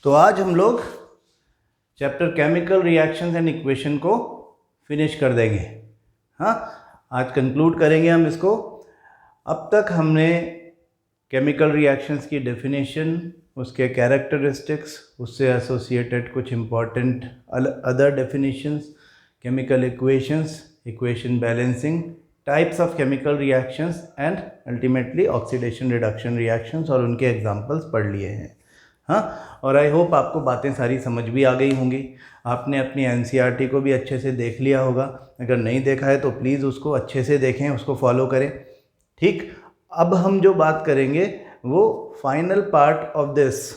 तो आज हम लोग chapter chemical reactions and equation को फिनिश कर देंगे। हाँ, आज कंक्लूड करेंगे हम इसको। अब तक हमने केमिकल रिएक्शंस की डेफिनेशन, उसके कैरेक्टरिस्टिक्स, उससे एसोसिएटेड कुछ important other definitions, chemical equations, equation balancing, types of chemical reactions and ultimately oxidation reduction reactions और उनके एग्जांपल्स पढ़ लिए हैं। हाँ, और आई होप आपको बातें सारी समझ भी आ गई होंगी। आपने अपनी एनसीईआरटी को भी अच्छे से देख लिया होगा। अगर नहीं देखा है तो प्लीज़ उसको अच्छे से देखें, उसको फॉलो करें। ठीक, अब हम जो बात करेंगे वो final part of this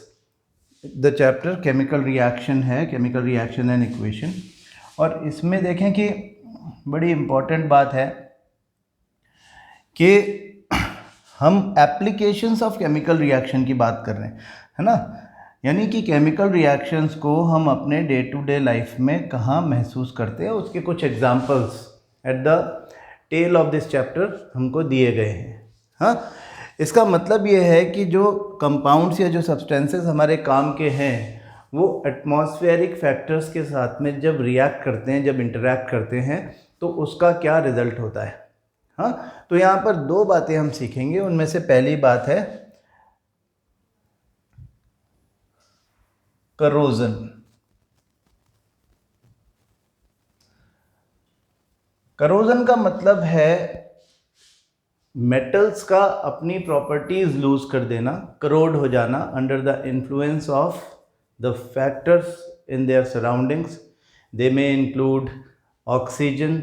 the chapter chemical reaction है, केमिकल रिएक्शन एंड इक्वेशन। और इसमें देखें कि बड़ी इम्पॉर्टेंट बात है कि हम एप्लीकेशंस ऑफ केमिकल रिएक्शन की बात कर रहे हैं, है ना। यानी कि केमिकल रिएक्शंस को हम अपने डे टू डे लाइफ में कहाँ महसूस करते हैं, उसके कुछ examples at the tail of this chapter हमको दिए गए हैं। हाँ, इसका मतलब ये है कि जो कंपाउंड्स या जो सब्सटेंसेस हमारे काम के हैं वो एटमॉस्फेरिक फैक्टर्स के साथ में जब रिएक्ट करते हैं, जब इंटरैक्ट करते हैं तो उसका क्या रिजल्ट होता है। हाँ, तो यहाँ पर दो बातें हम सीखेंगे। उनमें से पहली बात है करोजन। करोजन का मतलब है मेटल्स का अपनी प्रॉपर्टीज लूज कर देना, करोड हो जाना under the influence of the factors in their surroundings. They may include oxygen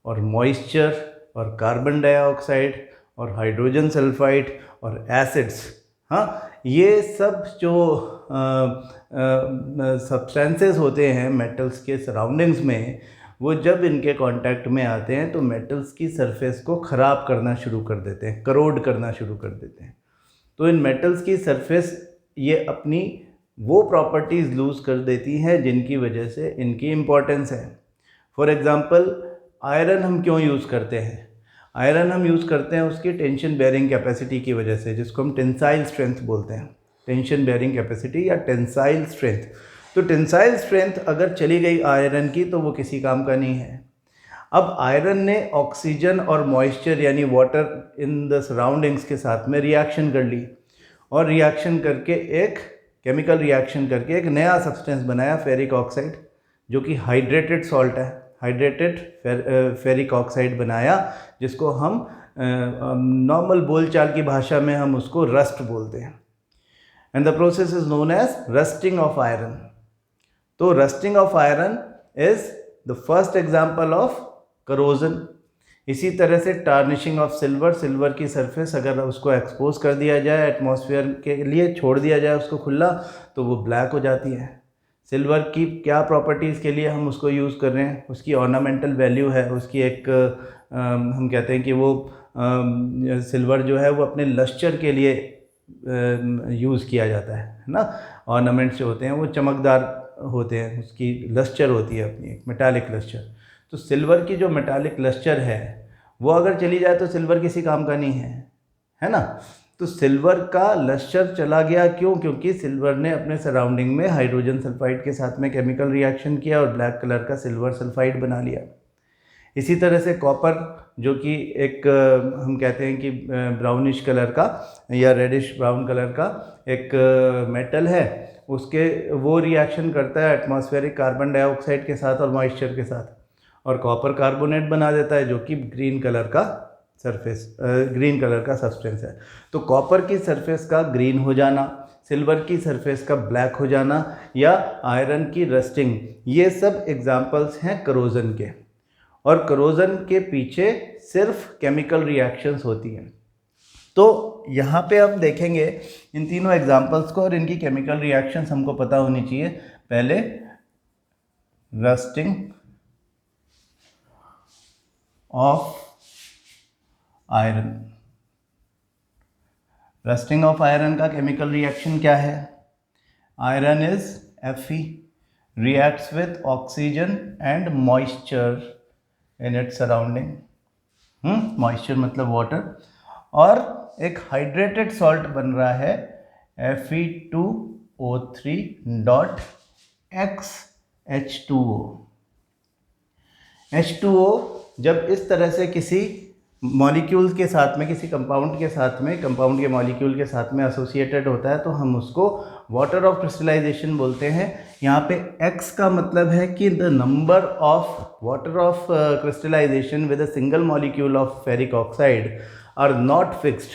और मॉइस्चर और कार्बन डाइऑक्साइड और हाइड्रोजन सल्फाइड और एसिड्स। हाँ, ये सब जो सब्सटेंसेस होते हैं मेटल्स के सराउंडिंग्स में, वो जब इनके कांटेक्ट में आते हैं तो मेटल्स की सरफेस को ख़राब करना शुरू कर देते हैं, करोड करना शुरू कर देते हैं। तो इन मेटल्स की सरफेस ये अपनी वो प्रॉपर्टीज़ लूज़ कर देती हैं जिनकी वजह से इनकी इम्पोर्टेंस है। फॉर एग्ज़ाम्पल, आयरन हम क्यों यूज़ करते हैं? आयरन हम यूज़ करते हैं उसकी टेंशन बेयरिंग कैपेसिटी की वजह से, जिसको हम टेंसाइल स्ट्रेंथ बोलते हैं। टेंशन बेयरिंग कैपेसिटी या टेंसाइल स्ट्रेंथ। तो टेंसाइल स्ट्रेंथ अगर चली गई आयरन की तो वो किसी काम का नहीं है। अब आयरन ने ऑक्सीजन और मॉइस्चर यानी वाटर इन द सराउंडिंग्स के साथ में रिएक्शन कर ली और रिएक्शन करके एक केमिकल रिएक्शन करके एक नया सब्सटेंस बनाया, फेरिक ऑक्साइड, जो कि हाइड्रेटेड सॉल्ट है। हाइड्रेटेड फेरिक ऑक्साइड बनाया, जिसको हम नॉर्मल बोलचाल की भाषा में हम उसको रस्ट बोलते हैं। And the process is known as rusting of iron. तो rusting of iron is the first example of corrosion. इसी तरह से टार्निशिंग ऑफ सिल्वर, सिल्वर की सरफेस अगर उसको एक्सपोज कर दिया जाए, एटमॉस्फेयर के लिए छोड़ दिया जाए उसको खुला, तो वो ब्लैक हो जाती है। सिल्वर की क्या प्रॉपर्टीज़ के लिए हम उसको यूज़ कर रहे हैं? उसकी ऑर्नामेंटल वैल्यू है, उसकी एक हम कहते हैं कि वो सिल्वर जो है वो अपने लस्टर के लिए यूज़ किया जाता है ना। ऑर्नामेंट्स जो होते हैं वो चमकदार होते हैं, उसकी लस्टर होती है अपनी एक मेटालिक लस्टर। तो सिल्वर की जो मेटालिक लस्टर है वो अगर चली जाए तो सिल्वर किसी काम का नहीं है ना। तो सिल्वर का लस्टर चला गया क्यों? क्योंकि सिल्वर ने अपने सराउंडिंग में हाइड्रोजन सल्फाइड के साथ में केमिकल रिएक्शन किया और ब्लैक कलर का सिल्वर सल्फाइड बना लिया। इसी तरह से कॉपर, जो कि एक हम कहते हैं कि ब्राउनिश कलर का या रेडिश ब्राउन कलर का एक मेटल है, उसके वो रिएक्शन करता है एटमॉस्फेरिक कार्बन डाइऑक्साइड के साथ और मॉइस्चर के साथ, और कॉपर कार्बोनेट बना देता है, जो कि ग्रीन कलर का ग्रीन कलर का सब्सटेंस है। तो कॉपर की सरफेस का ग्रीन हो जाना, सिल्वर की सरफेस का ब्लैक हो जाना या आयरन की रस्टिंग, ये सब एग्जांपल्स हैं करोजन के। और करोजन के पीछे सिर्फ केमिकल रिएक्शंस होती हैं। तो यहाँ पे हम देखेंगे इन तीनों एग्जांपल्स को और इनकी केमिकल रिएक्शंस हमको पता होनी चाहिए। पहले rusting of iron. Rusting of iron का केमिकल रिएक्शन क्या है? Iron is Fe, reacts with oxygen and moisture in its surrounding। Moisture मतलब वाटर, और एक हाइड्रेटेड सॉल्ट बन रहा है Fe2 O3 dot X H2O। H2O जब इस तरह से किसी मॉलिक्यूल के साथ में, किसी कंपाउंड के साथ में, कंपाउंड के मॉलिक्यूल के साथ में एसोसिएटेड होता है तो हम उसको वाटर ऑफ क्रिस्टलाइजेशन बोलते हैं। यहाँ पे X का मतलब है कि the number of water of crystallization with a single molecule of ferric oxide are not fixed.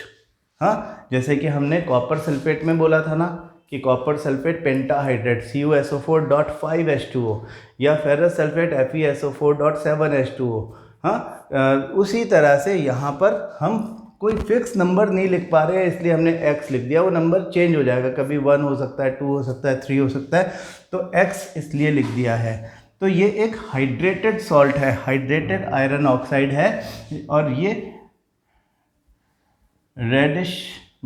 हाँ, जैसे कि हमने कॉपर सल्फेट में बोला था ना कि कॉपर सल्फेट पेंटाहाइड्रेट CuSO4.5H2O या फेरस सल्फेट FeSO4.7H2O। हाँ, उसी तरह से यहाँ पर हम कोई फिक्स नंबर नहीं लिख पा रहे हैं, इसलिए हमने x लिख दिया। वो नंबर चेंज हो जाएगा, कभी 1 हो सकता है, 2 हो सकता है, 3 हो सकता है, तो x इसलिए लिख दिया है। तो ये एक हाइड्रेटेड सॉल्ट है, हाइड्रेटेड आयरन ऑक्साइड है, और ये रेडिश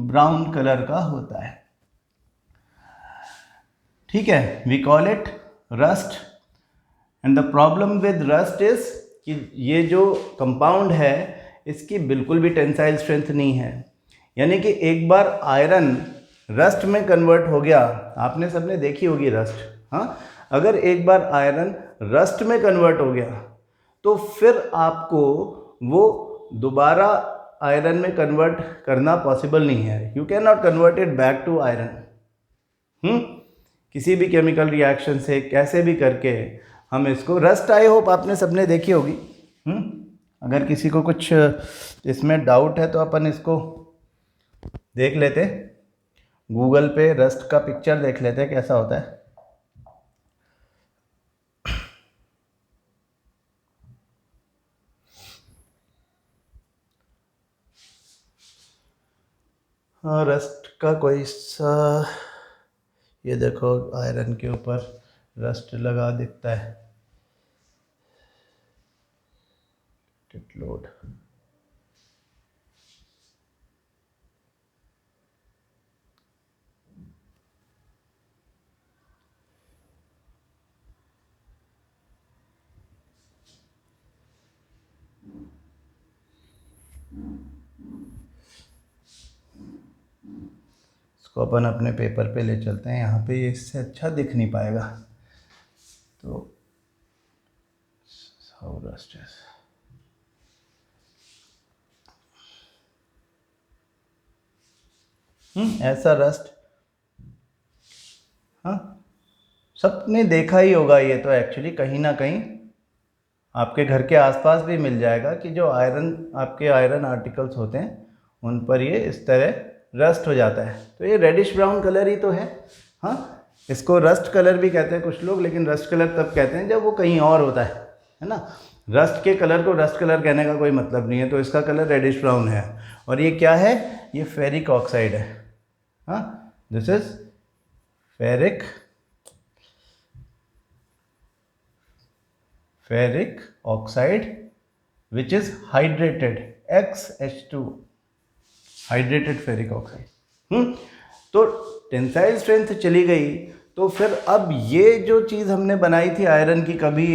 ब्राउन कलर का होता है। ठीक है, we call it rust. And the problem with rust is कि ये जो कंपाउंड है इसकी बिल्कुल भी टेंसाइल स्ट्रेंथ नहीं है। यानी कि एक बार आयरन रस्ट में कन्वर्ट हो गया, आपने सबने देखी होगी रस्ट। हाँ, अगर एक बार आयरन रस्ट में कन्वर्ट हो गया तो फिर आपको वो दोबारा आयरन में कन्वर्ट करना पॉसिबल नहीं है। You can not convert it back to iron. किसी भी केमिकल रिएक्शन से कैसे भी करके हम इसको, रस्ट आई होप आपने सबने देखी होगी। अगर किसी को कुछ इसमें डाउट है तो अपन इसको देख लेते, गूगल पे रस्ट का पिक्चर देख लेते हैं कैसा होता है। हाँ, रस्ट का कोई सा, ये देखो आयरन के ऊपर रस्ट लगा दिखता है। लोड इसको अपन अपने पेपर पे ले चलते हैं, यहाँ पे ये इससे अच्छा दिख नहीं पाएगा। तो हाउ रस्ट इज, ऐसा रस्ट, हाँ सबने देखा ही होगा। ये तो एक्चुअली कहीं ना कहीं आपके घर के आसपास भी मिल जाएगा कि जो आयरन, आपके आयरन आर्टिकल्स होते हैं उन पर ये इस तरह रस्ट हो जाता है। तो ये रेडिश ब्राउन कलर ही तो है। हाँ, इसको रस्ट कलर भी कहते हैं कुछ लोग, लेकिन रस्ट कलर तब कहते हैं जब वो कहीं और होता है ना। रस्ट के कलर को रस्ट कलर कहने का कोई मतलब नहीं है। तो इसका कलर रेडिश ब्राउन है। और ये क्या है, ये फेरिक ऑक्साइड है। हाँ, this is ferric oxide which is hydrated, XH2, hydrated ferric oxide. तो टेंसाइल स्ट्रेंथ चली गई, तो फिर अब ये जो चीज़ हमने बनाई थी आयरन की, कभी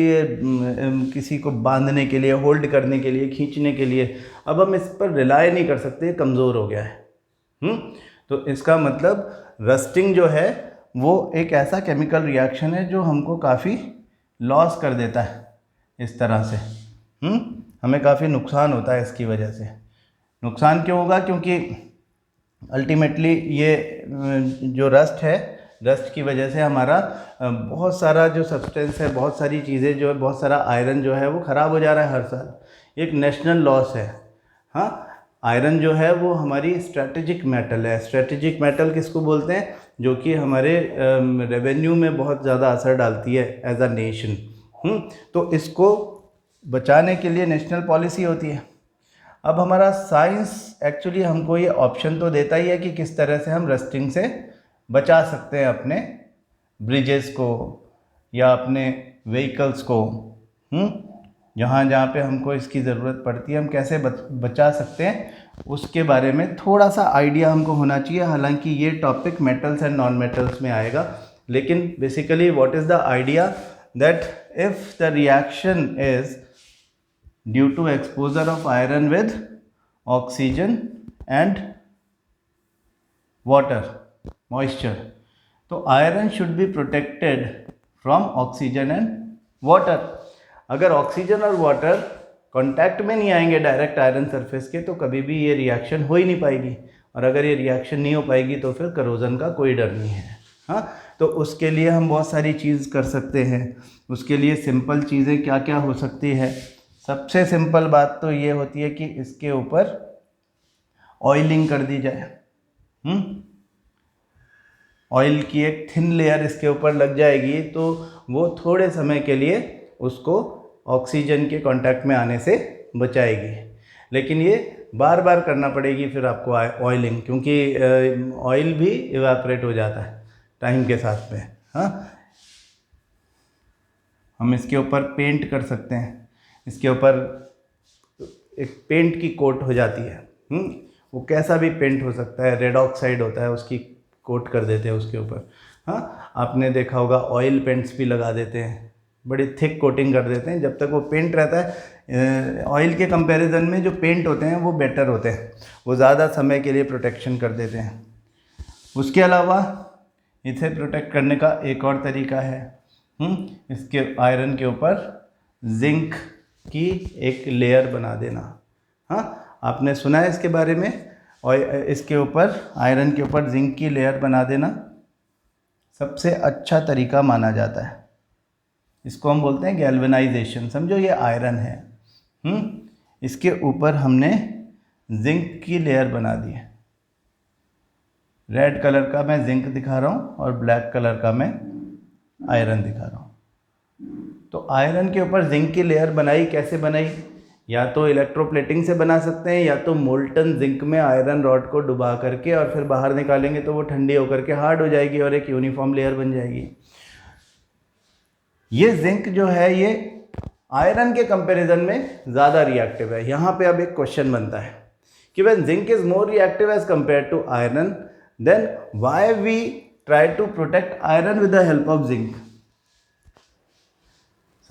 किसी को बांधने के लिए, होल्ड करने के लिए, खींचने के लिए, अब हम इस पर रिलाय नहीं कर सकते, कमज़ोर हो गया है। तो इसका मतलब रस्टिंग जो है वो एक ऐसा केमिकल रिएक्शन है जो हमको काफ़ी लॉस कर देता है। इस तरह से हमें काफ़ी नुकसान होता है इसकी वजह से। नुकसान क्यों होगा, क्योंकि अल्टीमेटली ये जो रस्ट है, रस्ट की वजह से हमारा बहुत सारा जो सब्सटेंस है, बहुत सारी चीज़ें जो है, बहुत सारा आयरन जो है वो ख़राब हो जा रहा है हर साल। एक नेशनल लॉस है। हाँ, आयरन जो है वो हमारी स्ट्रेटेजिक मेटल है। स्ट्रेटेजिक मेटल किसको बोलते हैं, जो कि हमारे रेवेन्यू में बहुत ज़्यादा असर डालती है एज अ नेशन। तो इसको बचाने के लिए नेशनल पॉलिसी होती है। अब हमारा साइंस एक्चुअली हमको ये ऑप्शन तो देता ही है कि किस तरह से हम रस्टिंग से बचा सकते हैं अपने ब्रिजेस को या अपने व्हीकल्स को। जहाँ जहाँ पे हमको इसकी ज़रूरत पड़ती है हम कैसे बचा सकते हैं, उसके बारे में थोड़ा सा आइडिया हमको होना चाहिए। हालांकि ये topic metals and non metals में आएगा, लेकिन basically what is the idea that if the reaction is due to exposure of iron with oxygen and water, moisture, तो iron should be protected from oxygen and water. अगर oxygen और water contact में नहीं आएंगे direct iron surface के तो कभी भी ये रिएक्शन हो ही नहीं पाएगी, और अगर ये रिएक्शन नहीं हो पाएगी तो फिर करोजन का कोई डर नहीं है। हाँ, तो उसके लिए हम बहुत सारी चीज़ कर सकते हैं। उसके लिए सिंपल चीज़ें क्या क्या हो सकती है? सबसे सिंपल बात तो ये होती है कि इसके ऊपर ऑयलिंग कर दी जाए। ऑयल की एक थिन लेयर इसके ऊपर लग जाएगी तो वो थोड़े समय के लिए उसको ऑक्सीजन के कांटेक्ट में आने से बचाएगी। लेकिन ये बार बार करना पड़ेगी फिर आपको ऑयलिंग, क्योंकि ऑयल भी इवेपोरेट हो जाता है टाइम के साथ में। हाँ, हम इसके ऊपर पेंट कर सकते हैं, इसके ऊपर एक पेंट की कोट हो जाती है। वो कैसा भी पेंट हो सकता है, रेड ऑक्साइड होता है उसकी कोट कर देते हैं उसके ऊपर। हाँ, आपने देखा होगा ऑयल पेंट्स भी लगा देते हैं, बड़ी थिक कोटिंग कर देते हैं। जब तक वो पेंट रहता है, ऑयल के कंपैरिजन में जो पेंट होते हैं वो बेटर होते हैं, वो ज़्यादा समय के लिए प्रोटेक्शन कर देते हैं। उसके अलावा इसे प्रोटेक्ट करने का एक और तरीका है, इसके आयरन के ऊपर जिंक की एक लेयर बना देना। हाँ, आपने सुना है इसके बारे में, और इसके ऊपर आयरन के ऊपर जिंक की लेयर बना देना सबसे अच्छा तरीका माना जाता है। इसको हम बोलते हैं गैल्वेनाइजेशन। समझो ये आयरन है, इसके ऊपर हमने जिंक की लेयर बना दी है। रेड कलर का मैं जिंक दिखा रहा हूँ और ब्लैक कलर का मैं आयरन दिखा रहा हूँ। तो आयरन के ऊपर जिंक की लेयर बनाई, कैसे बनाई? या तो इलेक्ट्रोप्लेटिंग से बना सकते हैं, या तो मोल्टन जिंक में आयरन रॉड को डुबा करके और फिर बाहर निकालेंगे तो वो ठंडी होकर के हार्ड हो जाएगी और एक यूनिफॉर्म लेयर बन जाएगी। ये जिंक जो है ये आयरन के कंपैरिजन में ज़्यादा रिएक्टिव है। यहाँ पे अब एक क्वेश्चन बनता है कि when zinc is more reactive as compare to iron, then why we try to protect iron with the help of zinc.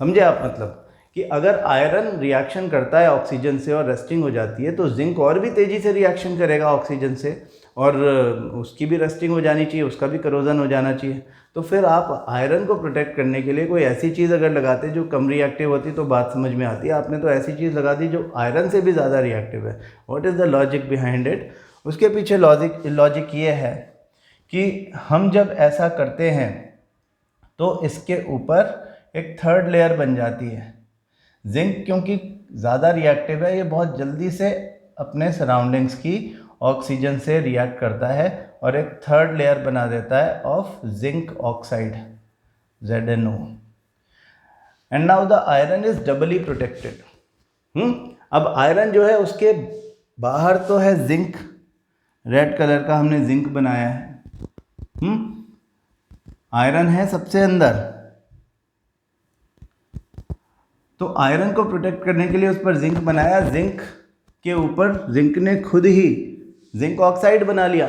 समझे आप? मतलब कि अगर आयरन रिएक्शन करता है ऑक्सीजन से और रस्टिंग हो जाती है तो जिंक और भी तेज़ी से रिएक्शन करेगा ऑक्सीजन से, और उसकी भी रस्टिंग हो जानी चाहिए, उसका भी करोजन हो जाना चाहिए। तो फिर आप आयरन को प्रोटेक्ट करने के लिए कोई ऐसी चीज़ अगर लगाते जो कम रिएक्टिव होती तो बात समझ में आती है। आपने तो ऐसी चीज़ लगा दी जो आयरन से भी ज़्यादा रिएक्टिव है। What is the logic behind it? उसके पीछे लॉजिक ये है कि हम जब ऐसा करते हैं तो इसके ऊपर एक थर्ड लेयर बन जाती है। जिंक क्योंकि ज़्यादा रिएक्टिव है, ये बहुत जल्दी से अपने सराउंडिंग्स की ऑक्सीजन से रिएक्ट करता है और एक थर्ड लेयर बना देता है of zinc oxide ZnO, and now the iron is doubly protected. अब आयरन जो है उसके बाहर तो है जिंक, रेड कलर का हमने जिंक बनाया है। आयरन है सबसे अंदर, तो आयरन को प्रोटेक्ट करने के लिए उस पर जिंक बनाया। जिंक के ऊपर जिंक ने खुद ही जिंक ऑक्साइड बना लिया।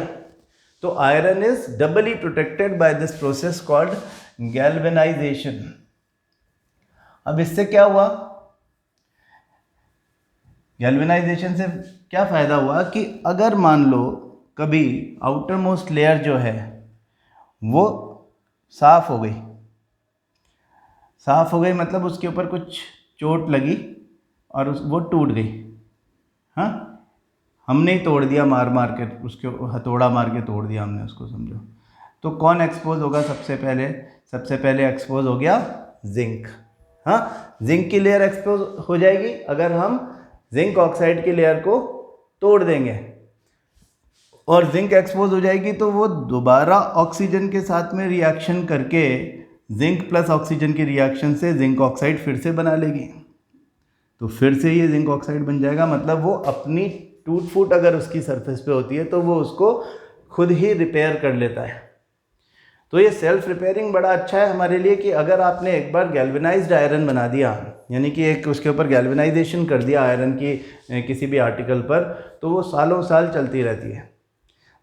तो iron is doubly protected by this process called galvanization. अब इससे क्या हुआ? गैल्वेनाइजेशन से क्या फ़ायदा हुआ कि अगर मान लो कभी आउटर मोस्ट लेयर जो है वो साफ़ हो गई, मतलब उसके ऊपर कुछ चोट लगी और वो टूट गई। हाँ, हमने ही तोड़ दिया, मार के उसके हथौड़ा मार के तोड़ दिया हमने उसको, समझो। तो कौन एक्सपोज होगा सबसे पहले? सबसे पहले एक्सपोज हो गया जिंक। हाँ, जिंक की लेयर एक्सपोज हो जाएगी अगर हम जिंक ऑक्साइड की लेयर को तोड़ देंगे, और जिंक एक्सपोज हो जाएगी तो वो दोबारा ऑक्सीजन के साथ में रिएक्शन करके जिंक प्लस ऑक्सीजन की रिएक्शन से जिंक ऑक्साइड फिर से बना लेगी। तो फिर से ये जिंक ऑक्साइड बन जाएगा। मतलब वो अपनी टूट फूट अगर उसकी सरफेस पे होती है तो वो उसको खुद ही रिपेयर कर लेता है। तो ये सेल्फ रिपेयरिंग बड़ा अच्छा है हमारे लिए कि अगर आपने एक बार गैल्वेनाइज्ड आयरन बना दिया, यानी कि एक उसके ऊपर गैल्वेनाइजेशन कर दिया आयरन की किसी भी आर्टिकल पर, तो वो सालों साल चलती रहती है।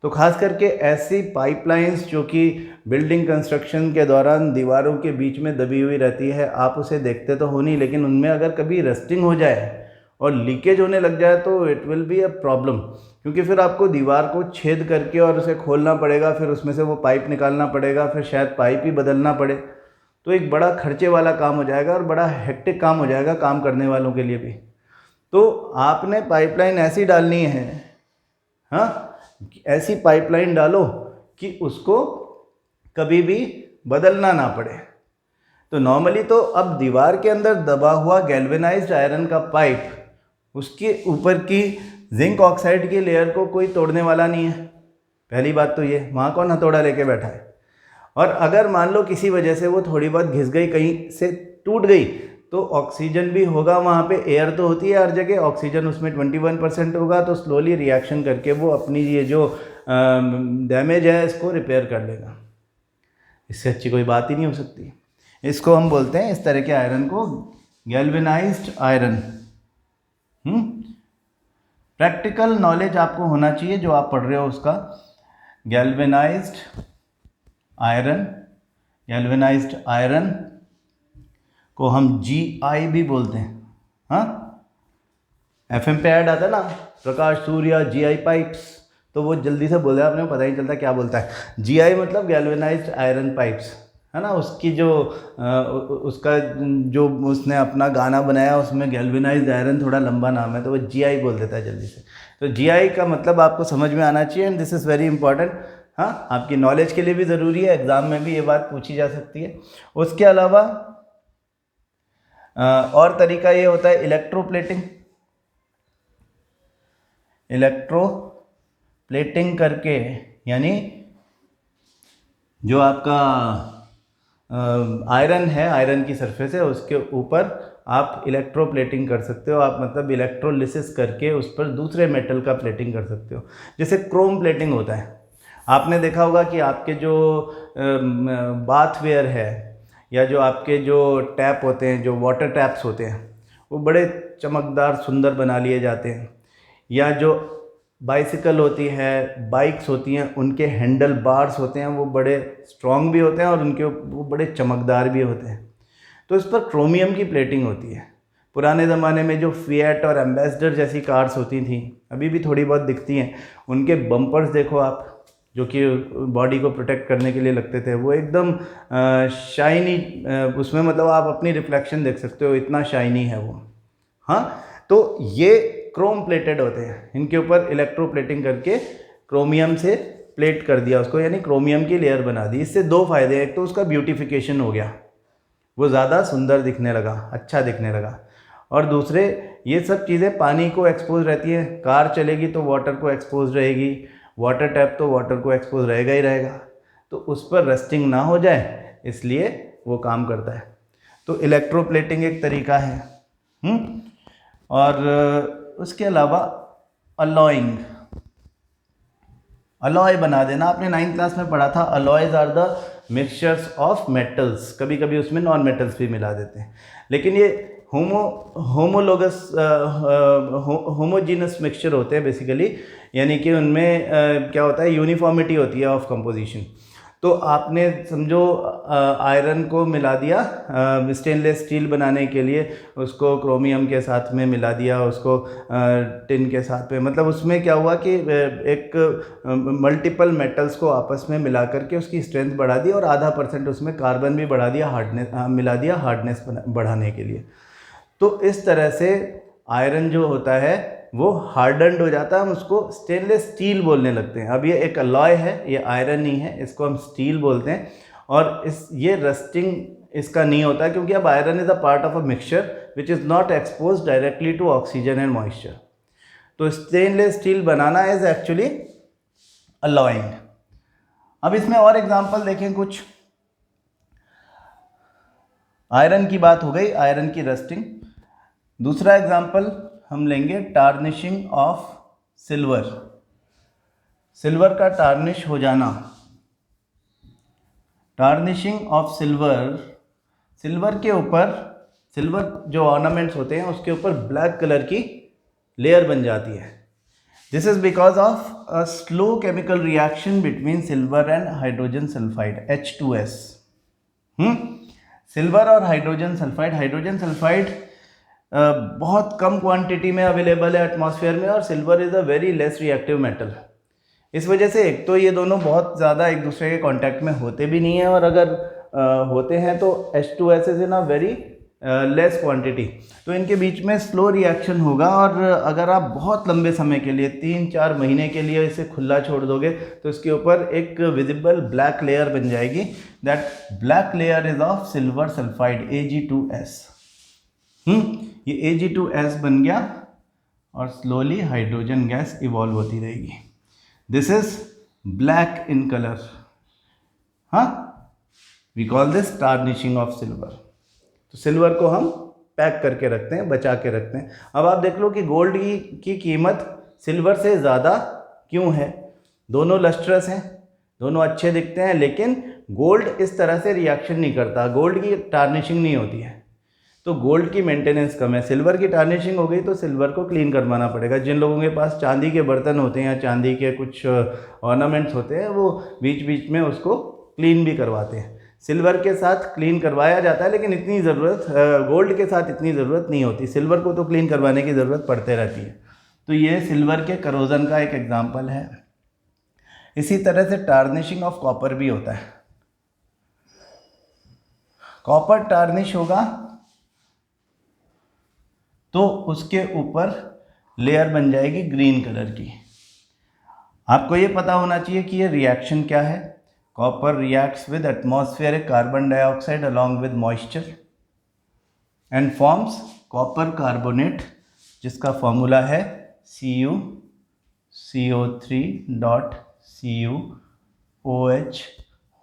तो खास करके ऐसी पाइपलाइंस जो कि बिल्डिंग कंस्ट्रक्शन के दौरान दीवारों के बीच में दबी हुई रहती है, आप उसे देखते तो हो नहीं, लेकिन उनमें अगर कभी रस्टिंग हो जाए और लीकेज होने लग जाए तो it will be a problem, क्योंकि फिर आपको दीवार को छेद करके और उसे खोलना पड़ेगा, फिर उसमें से वो पाइप निकालना पड़ेगा, फिर शायद पाइप ही बदलना पड़े, तो एक बड़ा खर्चे वाला काम हो जाएगा और बड़ा हेक्टिक काम हो जाएगा काम करने वालों के लिए भी। तो आपने पाइपलाइन ऐसी डालनी है, हाँ, ऐसी पाइपलाइन डालो कि उसको कभी भी बदलना ना पड़े। तो नॉर्मली तो अब दीवार के अंदर दबा हुआ गैल्वेनाइज्ड आयरन का पाइप, उसके ऊपर की जिंक ऑक्साइड की लेयर को कोई तोड़ने वाला नहीं है। पहली बात तो ये, वहाँ कौन हथौड़ा लेके बैठा है। और अगर मान लो किसी वजह से वो थोड़ी बहुत घिस गई, कहीं से टूट गई, तो ऑक्सीजन भी होगा वहाँ पे, एयर तो होती है हर जगह, ऑक्सीजन उसमें 21% होगा, तो स्लोली रिएक्शन करके वो अपनी ये जो डैमेज है इसको रिपेयर कर लेगा। इससे अच्छी कोई बात ही नहीं हो सकती। इसको हम बोलते हैं, इस तरह के आयरन को, गैल्वेनाइज्ड आयरन। प्रैक्टिकल नॉलेज आपको होना चाहिए जो आप पढ़ रहे हो उसका। गैल्वेनाइज्ड आयरन, गैल्वेनाइज्ड आयरन को हम GI भी बोलते हैं। हाँ, FM पे ऐड आता है ना, प्रकाश सूर्या GI पाइप्स, तो वो जल्दी से बोल रहा है, आपने पता ही चलता क्या बोलता है। GI मतलब गैल्वेनाइज्ड आयरन पाइप्स, है ना। उसकी जो उसका जो उसने अपना गाना बनाया उसमें गैल्वेनाइज्ड आयरन थोड़ा लंबा नाम है, तो वो GI बोल देता है जल्दी से। तो GI का मतलब आपको समझ में आना चाहिए, and this is very important. हाँ, आपकी नॉलेज के लिए भी ज़रूरी है, एग्ज़ाम में भी ये बात पूछी जा सकती है। उसके अलावा और तरीका ये होता है इलेक्ट्रोप्लेटिंग। इलेक्ट्रोप्लेटिंग करके, यानी जो आपका आयरन है, आयरन की सरफेस है, उसके ऊपर आप इलेक्ट्रोप्लेटिंग कर सकते हो। आप मतलब इलेक्ट्रोलिसिस करके उस पर दूसरे मेटल का प्लेटिंग कर सकते हो। जैसे क्रोम प्लेटिंग होता है, आपने देखा होगा कि आपके जो बाथवेयर है या जो आपके जो टैप होते हैं, जो वाटर टैप्स होते हैं, वो बड़े चमकदार सुंदर बना लिए जाते हैं। या जो बाइसिकल होती है, बाइक्स होती हैं, उनके हैंडल बार्स होते हैं, वो बड़े स्ट्रॉन्ग भी होते हैं और उनके वो बड़े चमकदार भी होते हैं। तो इस पर क्रोमियम की प्लेटिंग होती है। पुराने ज़माने में जो फिएट और एम्बेसडर जैसी कार्स होती थी, अभी भी थोड़ी बहुत दिखती हैं, उनके बम्पर्स देखो आप, जो कि बॉडी को प्रोटेक्ट करने के लिए लगते थे, वो एकदम शाइनी, उसमें मतलब आप अपनी रिफ्लेक्शन देख सकते हो, इतना शाइनी है वो। हाँ, तो ये क्रोम प्लेटेड होते हैं। इनके ऊपर इलेक्ट्रोप्लेटिंग करके क्रोमियम से प्लेट कर दिया उसको, यानी क्रोमियम की लेयर बना दी। इससे दो फायदे हैं, एक तो उसका ब्यूटिफिकेशन हो गया, वो ज़्यादा सुंदर दिखने लगा, अच्छा दिखने लगा, और दूसरे ये सब चीज़ें पानी को एक्सपोज रहती हैं। कार चलेगी तो वाटर को एक्सपोज रहेगी, वाटर टैप तो वाटर को एक्सपोज रहेगा ही रहेगा, तो उस पर रस्टिंग ना हो जाए इसलिए वो काम करता है। तो इलेक्ट्रोप्लेटिंग एक तरीका है। और उसके अलावा अलॉइंग, अलॉय बना देना। आपने 9th क्लास में पढ़ा था, alloys are the mixtures of metals. कभी कभी उसमें नॉन मेटल्स भी मिला देते हैं, लेकिन ये होमोजीनस मिक्सचर होते हैं बेसिकली, यानी कि उनमें क्या होता है, यूनिफॉर्मिटी होती है ऑफ कंपोजिशन। तो आपने समझो आयरन को मिला दिया स्टेनलेस स्टील बनाने के लिए, उसको क्रोमियम के साथ में मिला दिया, उसको टिन के साथ में, मतलब उसमें क्या हुआ कि एक मल्टीपल मेटल्स को आपस में मिला करके उसकी स्ट्रेंथ बढ़ा दी, और आधा % उसमें कार्बन भी बढ़ा दिया, हार्डनेस मिला दिया, हार्डनेस बढ़ाने के लिए। तो इस तरह से आयरन जो होता है वो हार्डन्ड हो जाता है, हम उसको स्टेनलेस स्टील बोलने लगते हैं। अब ये एक अलॉय है, ये आयरन नहीं है, इसको हम स्टील बोलते हैं। और ये रस्टिंग इसका नहीं होता है, क्योंकि अब iron is a part of a mixture which is not expose directly to oxygen and moisture. तो स्टेनलेस स्टील बनाना इज एक्चुअली अलॉइंग। अब इसमें और एग्जाम्पल देखें कुछ। आयरन की बात हो गई, आयरन की रस्टिंग। दूसरा एग्जाम्पल हम लेंगे टार्निशिंग ऑफ सिल्वर। सिल्वर का टार्निश हो जाना, टार्निशिंग ऑफ सिल्वर। सिल्वर के ऊपर, सिल्वर जो ऑर्नामेंट्स होते हैं उसके ऊपर ब्लैक कलर की लेयर बन जाती है। This is because of a slow chemical reaction between silver and hydrogen sulphide H2S। Silver और हाइड्रोजन सल्फाइड, हाइड्रोजन सल्फाइड बहुत कम क्वांटिटी में अवेलेबल है एटमॉस्फेयर में, और silver is a very less reactive metal. इस वजह से एक तो ये दोनों बहुत ज़्यादा एक दूसरे के कांटेक्ट में होते भी नहीं हैं, और अगर होते हैं तो H2S is in a very less quantity, तो इनके बीच में स्लो रिएक्शन होगा। और अगर आप बहुत लंबे समय के लिए 3-4 महीने के लिए इसे खुला छोड़ दोगे तो इसके ऊपर एक विजिबल ब्लैक लेयर बन जाएगी। That black layer is of silver sulphide Ag2S। ये Ag2S बन गया और स्लोली हाइड्रोजन गैस इवॉल्व होती रहेगी। This is black in colour. हाँ, we call this tarnishing of silver. तो सिल्वर को हम पैक करके रखते हैं, बचा के रखते हैं। अब आप देख लो कि गोल्ड की कीमत सिल्वर से ज़्यादा क्यों है। दोनों लस्ट्रस हैं, दोनों अच्छे दिखते हैं, लेकिन गोल्ड इस तरह से रिएक्शन नहीं करता, गोल्ड की टार्निशिंग नहीं होती है, तो गोल्ड की मेंटेनेंस कम है। सिल्वर की टार्निशिंग हो गई तो सिल्वर को क्लीन करवाना पड़ेगा। जिन लोगों के पास चांदी के बर्तन होते हैं या चांदी के कुछ ऑर्नामेंट्स होते हैं, वो बीच बीच में उसको क्लीन भी करवाते हैं। सिल्वर के साथ क्लीन करवाया जाता है, लेकिन इतनी ज़रूरत गोल्ड के साथ इतनी ज़रूरत नहीं होती। सिल्वर को तो क्लीन करवाने की ज़रूरत पड़ते रहती है। तो ये सिल्वर के करोजन का एक एग्जाम्पल है। इसी तरह से टार्निशिंग ऑफ कॉपर भी होता है। कॉपर टार्निश होगा तो उसके ऊपर लेयर बन जाएगी ग्रीन कलर की। आपको ये पता होना चाहिए कि ये रिएक्शन क्या है। Copper reacts with atmospheric carbon dioxide along with moisture and forms copper carbonate, जिसका फॉर्मूला है CuCO3.CuOH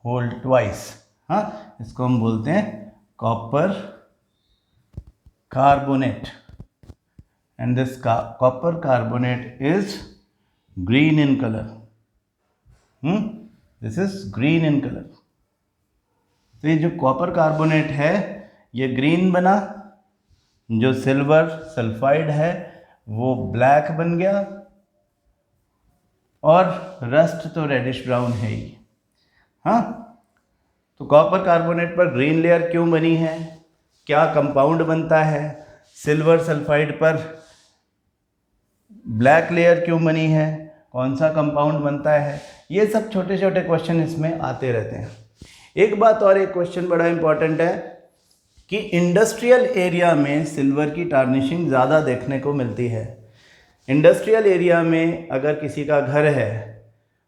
होल ट्वाइस। हाँ, इसको हम बोलते हैं copper carbonate, and this copper carbonate is green in color. This is green in color. तो ये जो कॉपर कार्बोनेट है ये ग्रीन बना, जो सिल्वर सल्फाइड है वो ब्लैक बन गया, और रस्ट तो रेडिश ब्राउन है ही। हाँ, तो कॉपर कार्बोनेट पर ग्रीन लेयर क्यों बनी है, क्या कंपाउंड बनता है, सिल्वर सल्फाइड पर ब्लैक लेयर क्यों बनी है, कौन सा कंपाउंड बनता है, ये सब छोटे छोटे क्वेश्चन इसमें आते रहते हैं। एक बात और, एक क्वेश्चन बड़ा इंपॉर्टेंट है कि इंडस्ट्रियल एरिया में सिल्वर की टार्निशिंग ज़्यादा देखने को मिलती है। इंडस्ट्रियल एरिया में अगर किसी का घर है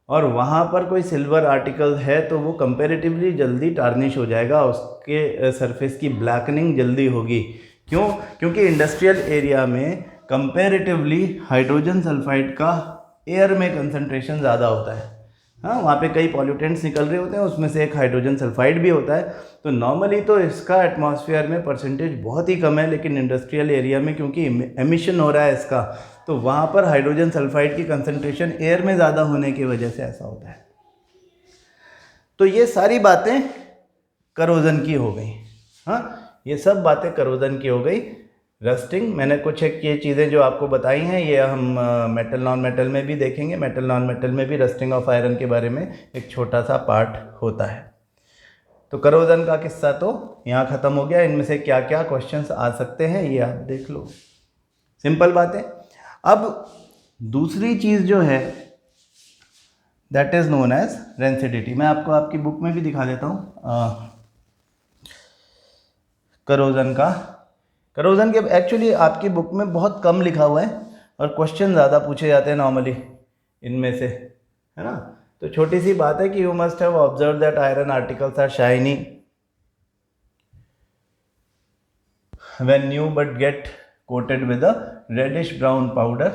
और वहाँ पर कोई सिल्वर आर्टिकल है तो वो कंपैरेटिवली जल्दी टार्निश हो जाएगा, उसके सरफेस की ब्लैकनिंग जल्दी होगी। क्यों? क्योंकि इंडस्ट्रियल एरिया में कंपैरेटिवली हाइड्रोजन सल्फाइड का एयर में कंसंट्रेशन ज़्यादा होता है। हाँ, वहाँ पे कई पॉल्यूटेंट्स निकल रहे होते हैं, उसमें से एक हाइड्रोजन सल्फाइड भी होता है। तो नॉर्मली तो इसका एटमॉस्फेयर में परसेंटेज बहुत ही कम है, लेकिन इंडस्ट्रियल एरिया में क्योंकि एमिशन हो रहा है इसका, तो वहाँ पर हाइड्रोजन सल्फाइड की कंसंट्रेशन एयर में ज़्यादा होने की वजह से ऐसा होता है। तो ये सारी बातें करोजन की हो गई। हाँ, ये सब बातें करोजन की हो गई। रस्टिंग, मैंने कुछ एक ये चीज़ें जो आपको बताई हैं ये हम मेटल नॉन मेटल में भी देखेंगे। मेटल नॉन मेटल में भी रस्टिंग ऑफ आयरन के बारे में एक छोटा सा पार्ट होता है। तो करोजन का किस्सा तो यहाँ ख़त्म हो गया। इनमें से क्या क्या क्वेश्चंस आ सकते हैं ये आप देख लो, सिंपल बात है। अब दूसरी चीज़ जो है that is known as rancidity. मैं आपको आपकी बुक में भी दिखा देता हूँ करोजन के एक्चुअली आपकी बुक में बहुत कम लिखा हुआ है और क्वेश्चन ज़्यादा पूछे जाते हैं नॉर्मली इनमें से, है ना। तो छोटी सी बात है कि you must have observe that iron articles are shiny when new but get coated with a reddish brown powder.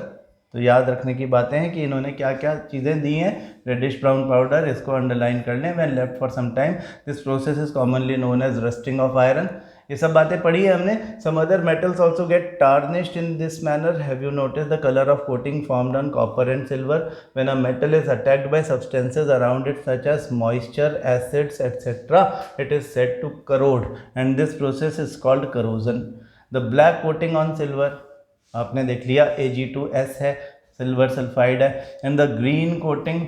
तो याद रखने की बातें हैं कि इन्होंने क्या क्या चीज़ें दी हैं। रेडिश ब्राउन पाउडर, इसको अंडरलाइन कर लें। When left for some time this process is commonly known as rusting of iron. ये सब बातें पढ़ी है हमने। Some other metals also get tarnished in this manner. Have you notice the colour of coating formed on copper and silver when a metal is attacked by substances around it such as moisture, acids etcetera, it is said to crore and this process is called corrosion. The black coating on silver आपने देख लिया Ag2S है, silver sulphide है, and the green coating